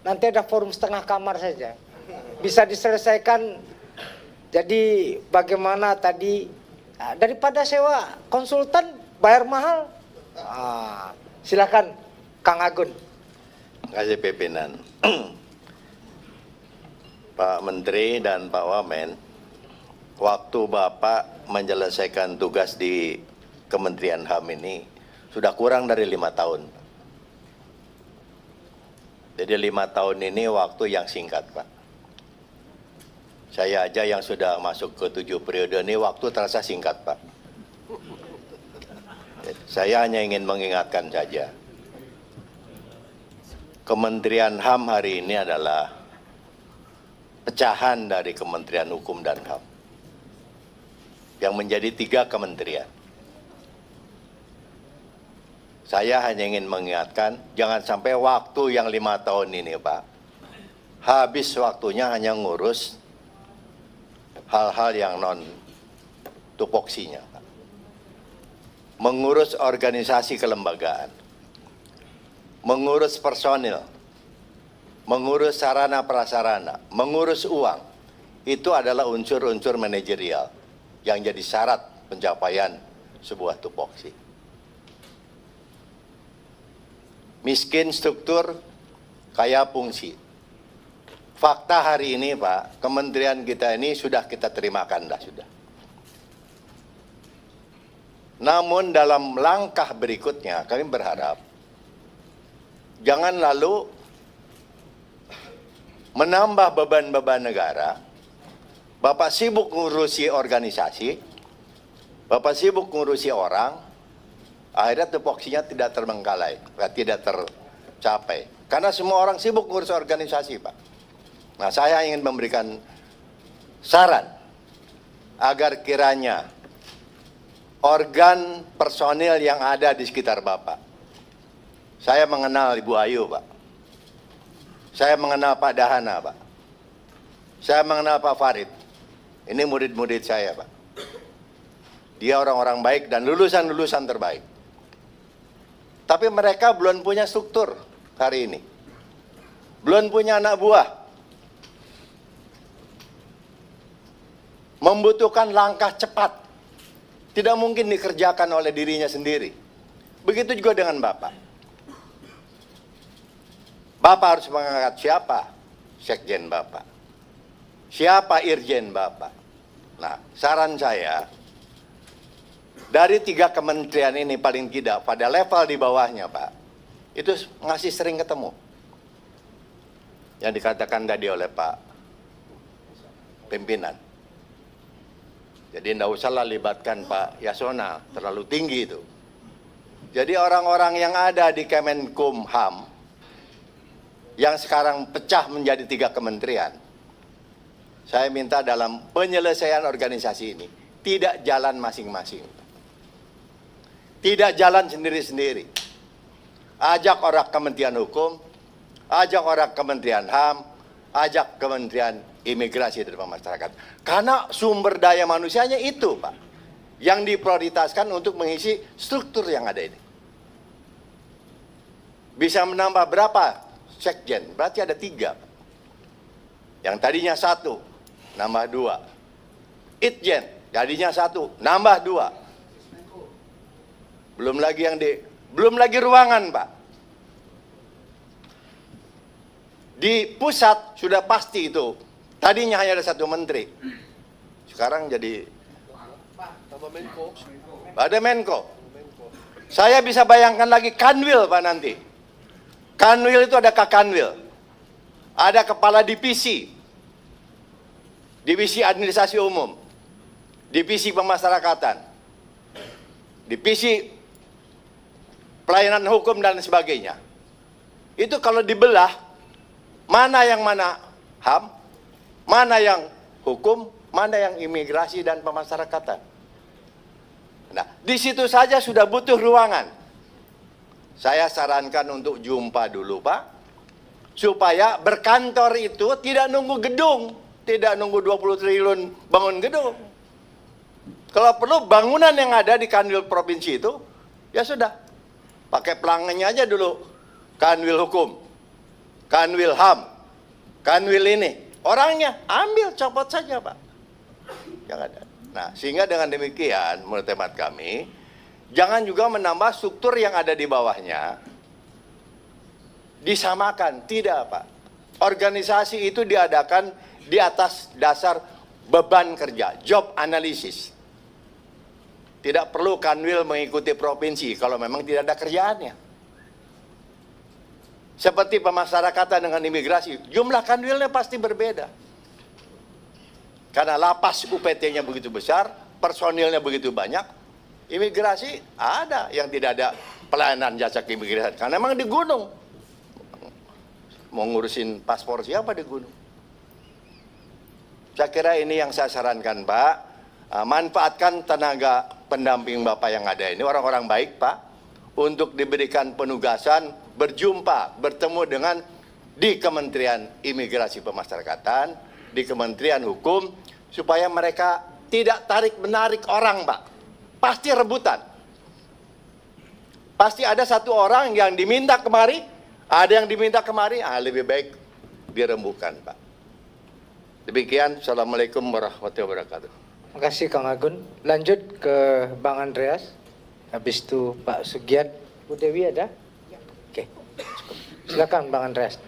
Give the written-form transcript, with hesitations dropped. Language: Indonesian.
nanti ada forum setengah kamar saja. Bisa diselesaikan. Jadi bagaimana tadi, daripada sewa konsultan bayar mahal. Silakan Kang Agun. Terima kasih pimpinan. Pak Menteri dan Pak Wamen, waktu Bapak menyelesaikan tugas di Kementerian HAM ini sudah kurang dari 5 tahun. Jadi 5 tahun ini waktu yang singkat, Pak. Saya aja yang sudah masuk ke 7 periode ini waktu terasa singkat, Pak. Saya hanya ingin mengingatkan saja. Kementerian HAM hari ini adalah pecahan dari Kementerian Hukum dan HAM yang menjadi 3 kementerian. Saya hanya ingin mengingatkan, jangan sampai waktu yang 5 tahun ini, Pak, habis waktunya hanya ngurus hal-hal yang non tupoksinya, Pak. Mengurus organisasi kelembagaan, mengurus personil, mengurus sarana prasarana, mengurus uang, itu adalah unsur-unsur manajerial yang jadi syarat pencapaian sebuah tupoksi. Miskin struktur, kaya fungsi. Fakta hari ini, Pak, kementerian kita ini sudah kita terimakan dah sudah. Namun dalam langkah berikutnya kami berharap jangan lalu menambah beban-beban negara. Bapak sibuk ngurusi organisasi, Bapak sibuk ngurusi orang, akhirnya tupoksinya tidak terbengkalai, tidak tercapai. Karena semua orang sibuk ngurus organisasi, Pak. Nah, saya ingin memberikan saran agar kiranya organ personil yang ada di sekitar Bapak. Saya mengenal Ibu Ayu, Pak. Saya mengenal Pak Dahana, Pak. Saya mengenal Pak Farid. Ini murid-murid saya, Pak. Dia orang-orang baik dan lulusan-lulusan terbaik. Tapi mereka belum punya struktur hari ini. Belum punya anak buah. Membutuhkan langkah cepat. Tidak mungkin dikerjakan oleh dirinya sendiri. Begitu juga dengan Bapak. Bapak harus mengangkat siapa? Sekjen Bapak. Siapa Irjen Bapak? Nah, saran saya, dari 3 kementerian ini paling tidak pada level di bawahnya, Pak, itu ngasih sering ketemu. Yang dikatakan tadi oleh Pak pimpinan. Jadi tidak usahlah libatkan Pak Yasona, terlalu tinggi itu. Jadi orang-orang yang ada di Kemenkumham, yang sekarang pecah menjadi 3 kementerian, saya minta dalam penyelesaian organisasi ini, tidak jalan masing-masing. Tidak jalan sendiri-sendiri. Ajak orang Kementerian Hukum, ajak orang Kementerian HAM, ajak Kementerian Imigrasi dan Pemasarakatan. Karena sumber daya manusianya itu, Pak, yang diprioritaskan untuk mengisi struktur yang ada ini. Bisa menambah berapa sekjen? Berarti ada 3. Yang tadinya 1, nambah 2. Itjen, tadinya 1, nambah 2. Belum lagi ruangan, Pak. Di pusat sudah pasti itu. Tadinya hanya ada 1 menteri. Sekarang jadi ada Menko. Saya bisa bayangkan lagi Kanwil, Pak, nanti. Kanwil itu ada Kakanwil. Ada kepala divisi. Divisi administrasi umum. Divisi pemasyarakatan. Divisi pelayanan hukum dan sebagainya. Itu kalau dibelah, mana yang mana HAM, mana yang hukum, mana yang imigrasi dan pemasyarakatan. Nah, di situ saja sudah butuh ruangan. Saya sarankan untuk jumpa dulu, Pak, supaya berkantor itu tidak nunggu gedung, tidak nunggu 20 triliun bangun gedung. Kalau perlu bangunan yang ada di Kanwil provinsi itu, ya sudah, pakai pelanggannya aja dulu, Kanwil Hukum. Kanwil HAM, Kanwil ini, orangnya ambil, copot saja Pak. Jangan ada. Nah, sehingga dengan demikian, menurut hemat kami, jangan juga menambah struktur yang ada di bawahnya, disamakan. Tidak Pak. Organisasi itu diadakan di atas dasar beban kerja, job analysis. Tidak perlu Kanwil mengikuti provinsi kalau memang tidak ada kerjaannya. Seperti pemasyarakatan dengan imigrasi, jumlah Kanwilnya pasti berbeda. Karena lapas UPT-nya begitu besar, personilnya begitu banyak, imigrasi ada yang tidak ada pelayanan jasa keimigrasian. Karena memang di gunung. Mau ngurusin paspor siapa di gunung? Saya kira ini yang saya sarankan Pak. Manfaatkan tenaga pendamping Bapak yang ada ini, orang-orang baik Pak, untuk diberikan penugasan, berjumpa, bertemu dengan di Kementerian Imigrasi Pemasyarakatan, di Kementerian Hukum, supaya mereka tidak tarik-menarik orang Pak. Pasti rebutan. Pasti ada satu orang yang diminta kemari, ada yang diminta kemari, lebih baik dirembukan Pak. Demikian, Assalamualaikum warahmatullahi wabarakatuh. Terima kasih Kang Agun. Lanjut ke Bang Andreas. Habis itu Pak Sugiat. Bu Dewi ada? Oke. Silakan Bang Andreas.